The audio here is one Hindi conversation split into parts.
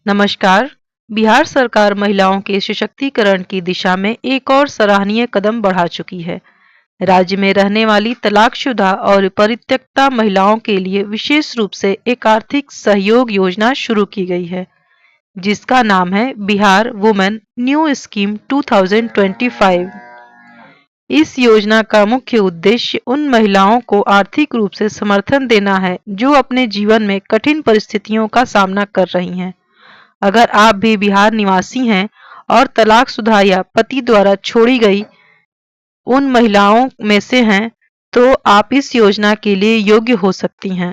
नमस्कार। बिहार सरकार महिलाओं के सशक्तिकरण की दिशा में एक और सराहनीय कदम बढ़ा चुकी है। राज्य में रहने वाली तलाकशुदा और परित्यक्ता महिलाओं के लिए विशेष रूप से एक आर्थिक सहयोग योजना शुरू की गई है, जिसका नाम है बिहार वुमेन न्यू स्कीम 2025। इस योजना का मुख्य उद्देश्य उन महिलाओं को आर्थिक रूप से समर्थन देना है जो अपने जीवन में कठिन परिस्थितियों का सामना कर रही हैं। अगर आप भी बिहार निवासी हैं और तलाकशुदा या पति द्वारा छोड़ी गई उन महिलाओं में से हैं, तो आप इस योजना के लिए योग्य हो सकती हैं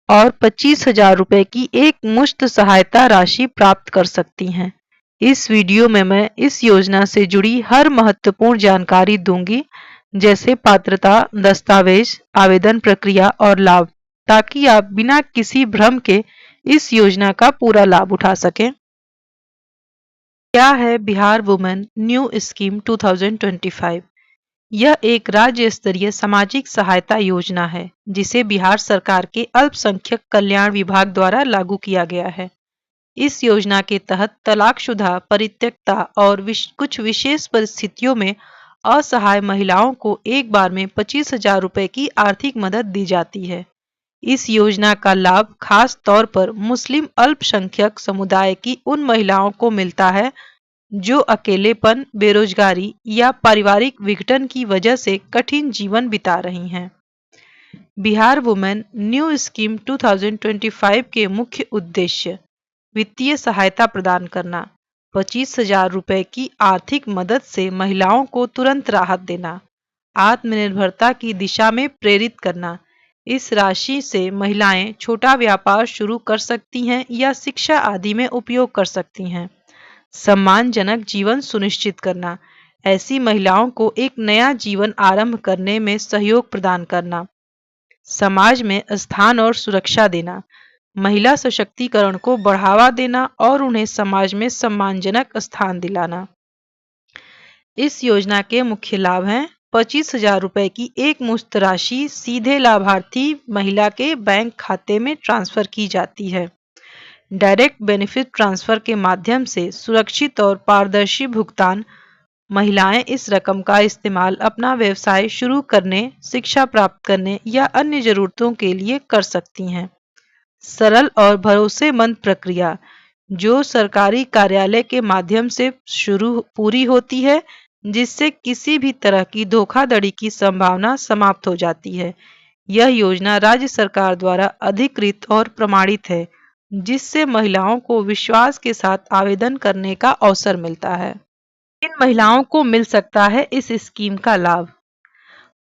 और 25,000 रुपए की एक मुश्त सहायता राशि प्राप्त कर सकती हैं। इस वीडियो में मैं इस योजना से जुड़ी हर महत्वपूर्ण जानकारी दूंगी, जैसे पात्रता, दस्तावेज, आवेदन प्रक्रिया और लाभ, ताकि आप बिना किसी भ्रम के इस योजना का पूरा लाभ उठा सकें। क्या है बिहार वुमेन न्यू स्कीम 2025? यह एक राज्य स्तरीय सामाजिक सहायता योजना है, जिसे बिहार सरकार के अल्पसंख्यक कल्याण विभाग द्वारा लागू किया गया है। इस योजना के तहत तलाकशुदा, परित्यक्ता और कुछ विशेष परिस्थितियों में असहाय महिलाओं को एक बार में 25,000 रुपए की आर्थिक मदद दी जाती है। इस योजना का लाभ खास तौर पर मुस्लिम अल्पसंख्यक समुदाय की उन महिलाओं को मिलता है जो अकेलेपन, बेरोजगारी या पारिवारिक विघटन की वजह से कठिन जीवन बिता रही हैं। बिहार वुमेन न्यू स्कीम 2025 के मुख्य उद्देश्य: वित्तीय सहायता प्रदान करना, 25,000 रुपए की आर्थिक मदद से महिलाओं को तुरंत राहत देना, आत्मनिर्भरता की दिशा में प्रेरित करना। इस राशि से महिलाएं छोटा व्यापार शुरू कर सकती हैं या शिक्षा आदि में उपयोग कर सकती हैं। सम्मानजनक जीवन सुनिश्चित करना, ऐसी महिलाओं को एक नया जीवन आरंभ करने में सहयोग प्रदान करना। समाज में स्थान और सुरक्षा देना, महिला सशक्तिकरण को बढ़ावा देना और उन्हें समाज में सम्मानजनक स्थान दिलाना। इस योजना के मुख्य लाभ हैं: 25,000 रुपए की एक मुश्त राशि सीधे लाभार्थी महिला के बैंक खाते में ट्रांसफर की जाती है। डायरेक्ट बेनिफिट ट्रांसफर के माध्यम से सुरक्षित और पारदर्शी भुगतान। महिलाएं इस रकम का इस्तेमाल अपना व्यवसाय शुरू करने, शिक्षा प्राप्त करने या अन्य जरूरतों के लिए कर सकती हैं। सरल और भरोसेमंद प्रक्रिया, जो सरकारी कार्यालय के माध्यम से पूरी होती है, जिससे किसी भी तरह की धोखाधड़ी की संभावना समाप्त हो जाती है। यह योजना राज्य सरकार द्वारा अधिकृत और प्रमाणित है, जिससे महिलाओं को विश्वास के साथ आवेदन करने का अवसर मिलता है। इन महिलाओं को मिल सकता है इस स्कीम का लाभ: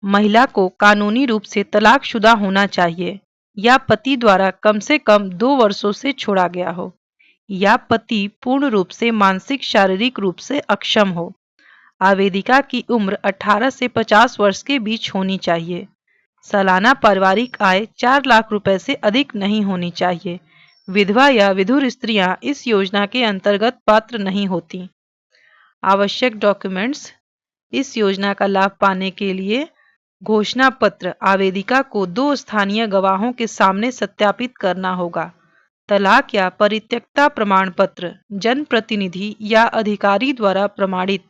महिला को कानूनी रूप से तलाकशुदा होना चाहिए, या पति द्वारा कम से कम 2 वर्षों से छोड़ा गया हो, या पति पूर्ण रूप से मानसिक शारीरिक रूप से अक्षम हो। आवेदिका की उम्र 18 से 50 वर्ष के बीच होनी चाहिए। सालाना पारिवारिक आय 4 लाख रुपए से अधिक नहीं होनी चाहिए। विधवा या विधुर स्त्रियां इस योजना के अंतर्गत पात्र नहीं होती। आवश्यक डॉक्यूमेंट्स: इस योजना का लाभ पाने के लिए घोषणा पत्र आवेदिका को 2 स्थानीय गवाहों के सामने सत्यापित करना होगा। तलाक या परित्यक्ता प्रमाण पत्र जनप्रतिनिधि या अधिकारी द्वारा प्रमाणित।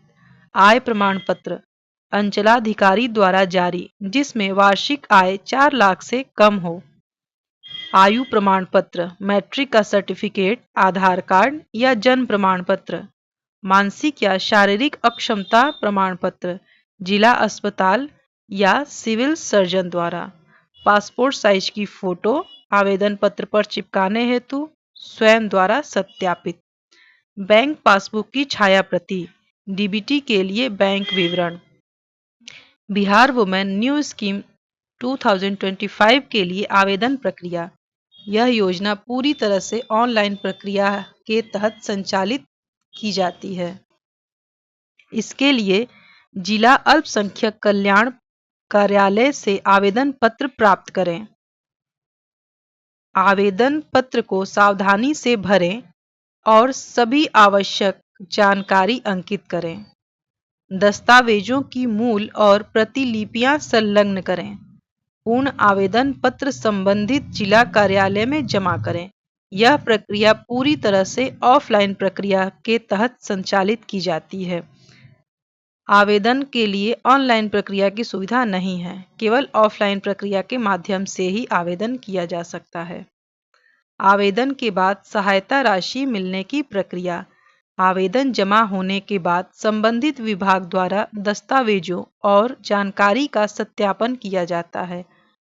आय प्रमाण पत्र अंचलाधिकारी द्वारा जारी, जिसमें वार्षिक आय 4 लाख से कम हो। आयु प्रमाण पत्र, मैट्रिक का सर्टिफिकेट, आधार कार्ड या जन्म प्रमाण पत्र। मानसिक या शारीरिक अक्षमता प्रमाण पत्र जिला अस्पताल या सिविल सर्जन द्वारा। पासपोर्ट साइज की फोटो आवेदन पत्र पर चिपकाने हेतु स्वयं द्वारा सत्यापित। बैंक पासबुक की छाया प्रति, डीबीटी के लिए बैंक विवरण। बिहार वुमेन न्यू स्कीम 2025 के लिए आवेदन प्रक्रिया: यह योजना पूरी तरह से ऑनलाइन प्रक्रिया के तहत संचालित की जाती है। इसके लिए जिला अल्पसंख्यक कल्याण कार्यालय से आवेदन पत्र प्राप्त करें। आवेदन पत्र को सावधानी से भरें और सभी आवश्यक जानकारी अंकित करें। दस्तावेजों की मूल और प्रतिलिपियां संलग्न करें। पूर्ण आवेदन पत्र संबंधित जिला कार्यालय में जमा करें। यह प्रक्रिया पूरी तरह से ऑफलाइन प्रक्रिया के तहत संचालित की जाती है। आवेदन के लिए ऑनलाइन प्रक्रिया की सुविधा नहीं है, केवल ऑफलाइन प्रक्रिया के माध्यम से ही आवेदन किया जा सकता है। आवेदन के बाद सहायता राशि मिलने की प्रक्रिया। आवेदन जमा होने के बाद संबंधित विभाग द्वारा दस्तावेजों और जानकारी का सत्यापन किया जाता है।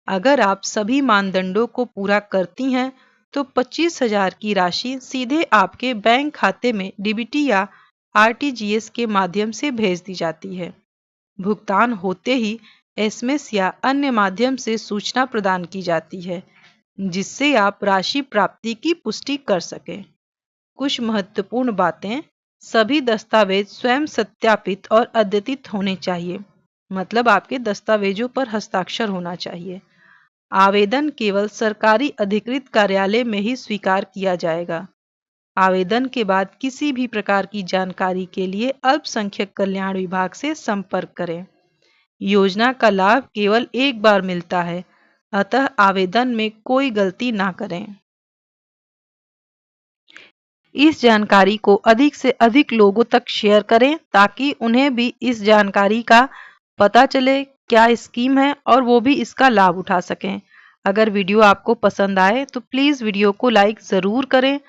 अगर आप सभी मानदंडों को पूरा करती हैं तो 25,000 की राशि सीधे आपके बैंक खाते में डीबीटी या आरटीजीएस के माध्यम से भेज दी जाती है। भुगतान होते ही एसएमएस या अन्य माध्यम से सूचना प्रदान की जाती है, जिससे आप राशि प्राप्ति की पुष्टि कर सकें। कुछ महत्वपूर्ण बातें। सभी दस्तावेज स्वयं सत्यापित और अद्यतित होने चाहिए, मतलब आपके दस्तावेजों पर हस्ताक्षर होना चाहिए। आवेदन केवल सरकारी अधिकृत कार्यालय में ही स्वीकार किया जाएगा। आवेदन के बाद किसी भी प्रकार की जानकारी के लिए अल्पसंख्यक कल्याण विभाग से संपर्क करें। योजना का लाभ केवल एक बार मिलता है, अतः आवेदन में कोई गलती ना करें। इस जानकारी को अधिक से अधिक लोगों तक शेयर करें ताकि उन्हें भी इस जानकारी का पता चले क्या स्कीम है और वो भी इसका लाभ उठा सकें। अगर वीडियो आपको पसंद आए तो प्लीज़ वीडियो को लाइक ज़रूर करें।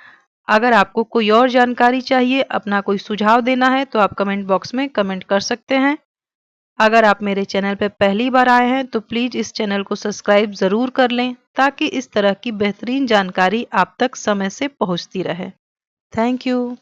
अगर आपको कोई और जानकारी चाहिए, अपना कोई सुझाव देना है तो आप कमेंट बॉक्स में कमेंट कर सकते हैं। अगर आप मेरे चैनल पर पहली बार आए हैं तो प्लीज़ इस चैनल को सब्सक्राइब ज़रूर कर लें ताकि इस तरह की बेहतरीन जानकारी आप तक समय से पहुंचती रहे। Thank you.